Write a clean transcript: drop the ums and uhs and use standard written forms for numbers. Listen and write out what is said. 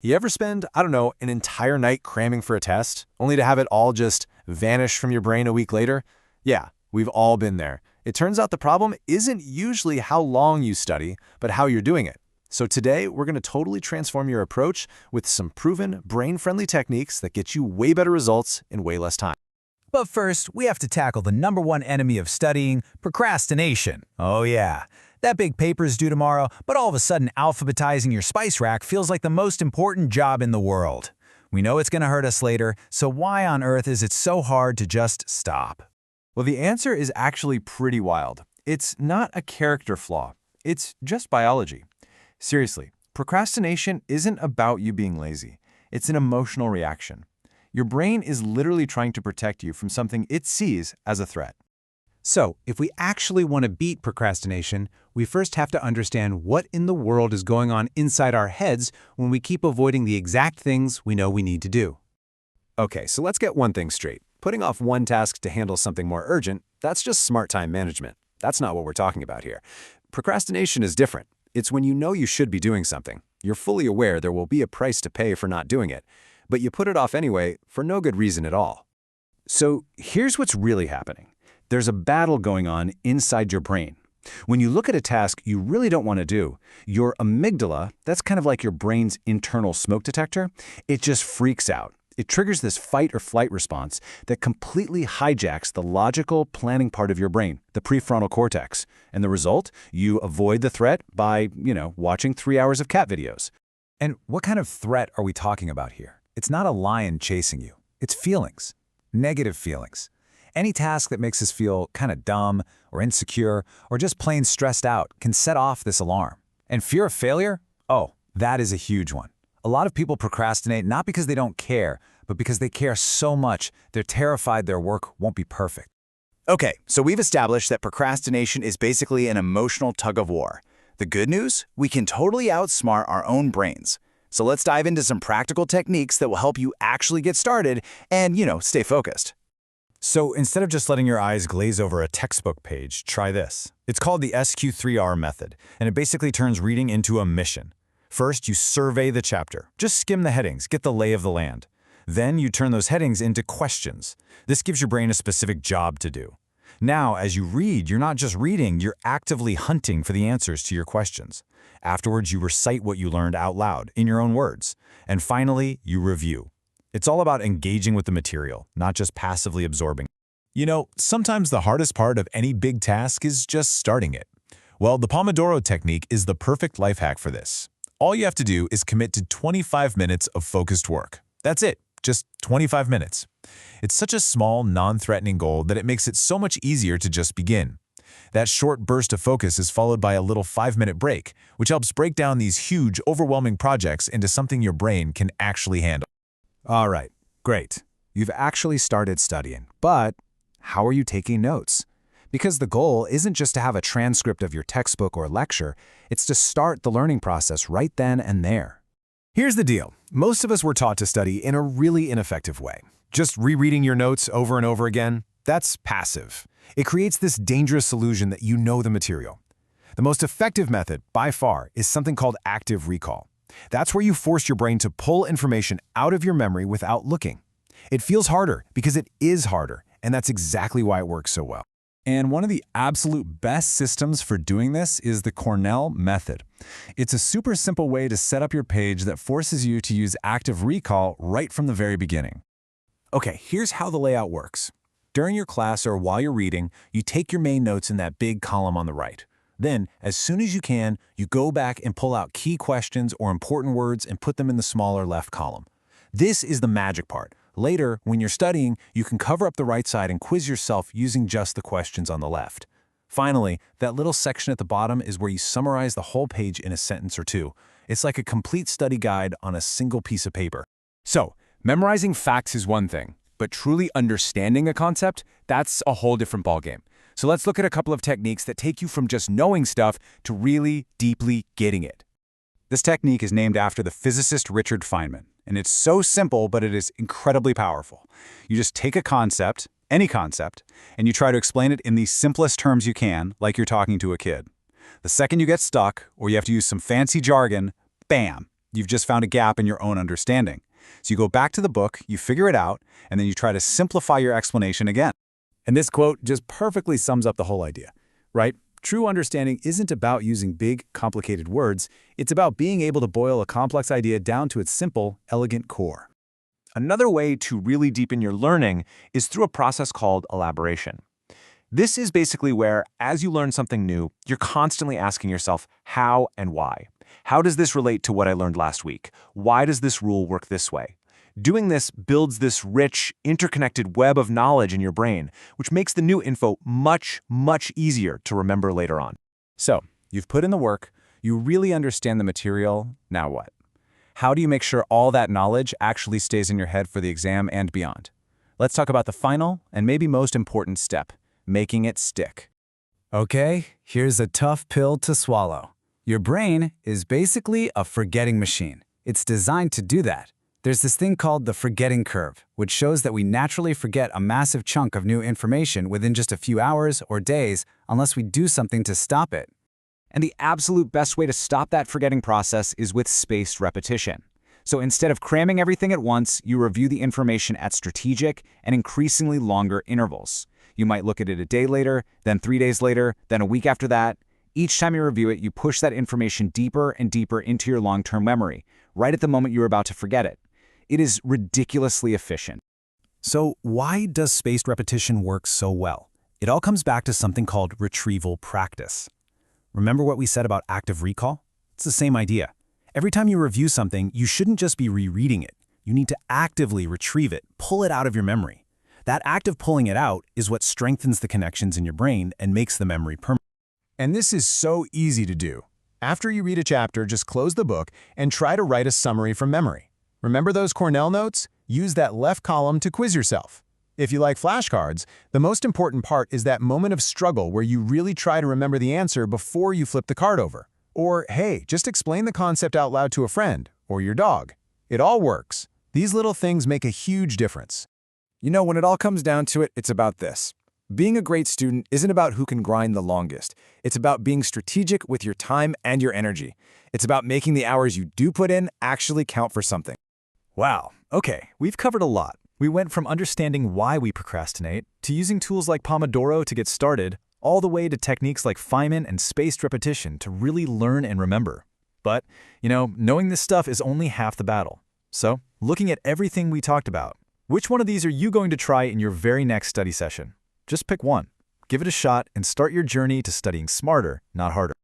You ever spend, I don't know, an entire night cramming for a test, only to have it all just vanish from your brain a week later? Yeah, we've all been there. It turns out the problem isn't usually how long you study, but how you're doing it. So today, we're going to totally transform your approach with some proven, brain-friendly techniques that get you way better results in way less time. But first, we have to tackle the #1 enemy of studying, procrastination. Oh yeah, that big paper's due tomorrow, but all of a sudden alphabetizing your spice rack feels like the most important job in the world. We know it's going to hurt us later, so why on earth is it so hard to just stop? Well, the answer is actually pretty wild. It's not a character flaw. It's just biology. Seriously, procrastination isn't about you being lazy. It's an emotional reaction. Your brain is literally trying to protect you from something it sees as a threat. So, if we actually want to beat procrastination, we first have to understand what in the world is going on inside our heads when we keep avoiding the exact things we know we need to do. Okay, so let's get one thing straight. Putting off one task to handle something more urgent, that's just smart time management. That's not what we're talking about here. Procrastination is different. It's when you know you should be doing something. You're fully aware there will be a price to pay for not doing it, but you put it off anyway for no good reason at all. So here's what's really happening. There's a battle going on inside your brain. When you look at a task you really don't want to do, your amygdala, that's kind of like your brain's internal smoke detector, it just freaks out. It triggers this fight or flight response that completely hijacks the logical planning part of your brain, the prefrontal cortex. And the result? You avoid the threat by, watching 3 hours of cat videos. And what kind of threat are we talking about here? It's not a lion chasing you. It's feelings. Negative feelings. Any task that makes us feel kind of dumb or insecure or just plain stressed out can set off this alarm. And fear of failure? Oh, that is a huge one. A lot of people procrastinate not because they don't care, but because they care so much they're terrified their work won't be perfect. Okay, so we've established that procrastination is basically an emotional tug-of-war. The good news? We can totally outsmart our own brains. So let's dive into some practical techniques that will help you actually get started and, stay focused. So instead of just letting your eyes glaze over a textbook page, try this. It's called the SQ3R method, and it basically turns reading into a mission. First, you survey the chapter. Just skim the headings, get the lay of the land. Then you turn those headings into questions. This gives your brain a specific job to do. Now, as you read, you're not just reading, you're actively hunting for the answers to your questions. Afterwards, you recite what you learned out loud, in your own words. And finally, you review. It's all about engaging with the material, not just passively absorbing. Sometimes the hardest part of any big task is just starting it. Well, the Pomodoro technique is the perfect life hack for this. All you have to do is commit to 25 minutes of focused work. That's it, just 25 minutes. It's such a small, non-threatening goal that it makes it so much easier to just begin. That short burst of focus is followed by a little 5-minute break, which helps break down these huge, overwhelming projects into something your brain can actually handle. All right, great. You've actually started studying, but how are you taking notes? Because the goal isn't just to have a transcript of your textbook or lecture, it's to start the learning process right then and there. Here's the deal. Most of us were taught to study in a really ineffective way. Just rereading your notes over and over again, that's passive. It creates this dangerous illusion that you know the material. The most effective method, by far, is something called active recall. That's where you force your brain to pull information out of your memory without looking. It feels harder because it is harder, and that's exactly why it works so well. And one of the absolute best systems for doing this is the Cornell method. It's a super simple way to set up your page that forces you to use active recall right from the very beginning. Okay, here's how the layout works. During your class or while you're reading, you take your main notes in that big column on the right. Then, as soon as you can, you go back and pull out key questions or important words and put them in the smaller left column. This is the magic part. Later, when you're studying, you can cover up the right side and quiz yourself using just the questions on the left. Finally, that little section at the bottom is where you summarize the whole page in a sentence or two. It's like a complete study guide on a single piece of paper. So, memorizing facts is one thing, but truly understanding a concept, that's a whole different ballgame. So let's look at a couple of techniques that take you from just knowing stuff to really deeply getting it. This technique is named after the physicist Richard Feynman, and it's so simple, but it is incredibly powerful. You just take a concept, any concept, and you try to explain it in the simplest terms you can, like you're talking to a kid. The second you get stuck, or you have to use some fancy jargon, bam, You've just found a gap in your own understanding. So you go back to the book, you figure it out, and then you try to simplify your explanation again. And this quote just perfectly sums up the whole idea, right? True understanding isn't about using big, complicated words. It's about being able to boil a complex idea down to its simple, elegant core. Another way to really deepen your learning is through a process called elaboration. This is basically where, as you learn something new, you're constantly asking yourself how and why. How does this relate to what I learned last week? Why does this rule work this way? Doing this builds this rich, interconnected web of knowledge in your brain, which makes the new info much, much easier to remember later on. So, you've put in the work, you really understand the material, now what? How do you make sure all that knowledge actually stays in your head for the exam and beyond? Let's talk about the final and maybe most important step, making it stick. Okay, here's a tough pill to swallow. Your brain is basically a forgetting machine. It's designed to do that. There's this thing called the forgetting curve, which shows that we naturally forget a massive chunk of new information within just a few hours or days unless we do something to stop it. And the absolute best way to stop that forgetting process is with spaced repetition. So instead of cramming everything at once, you review the information at strategic and increasingly longer intervals. You might look at it a day later, then 3 days later, then a week after that. Each time you review it, you push that information deeper and deeper into your long-term memory, right at the moment you're about to forget it. It is ridiculously efficient. So why does spaced repetition work so well? It all comes back to something called retrieval practice. Remember what we said about active recall? It's the same idea. Every time you review something, you shouldn't just be rereading it. You need to actively retrieve it, pull it out of your memory. That act of pulling it out is what strengthens the connections in your brain and makes the memory permanent. And this is so easy to do. After you read a chapter, just close the book and try to write a summary from memory. Remember those Cornell notes? Use that left column to quiz yourself. If you like flashcards, the most important part is that moment of struggle where you really try to remember the answer before you flip the card over. Or, hey, just explain the concept out loud to a friend or your dog. It all works. These little things make a huge difference. You know, when it all comes down to it, it's about this. Being a great student isn't about who can grind the longest. It's about being strategic with your time and your energy. It's about making the hours you do put in actually count for something. Wow, okay, we've covered a lot. We went from understanding why we procrastinate to using tools like Pomodoro to get started, all the way to techniques like Feynman and spaced repetition to really learn and remember. But, knowing this stuff is only half the battle. So, looking at everything we talked about, which one of these are you going to try in your very next study session? Just pick one. Give it a shot and start your journey to studying smarter, not harder.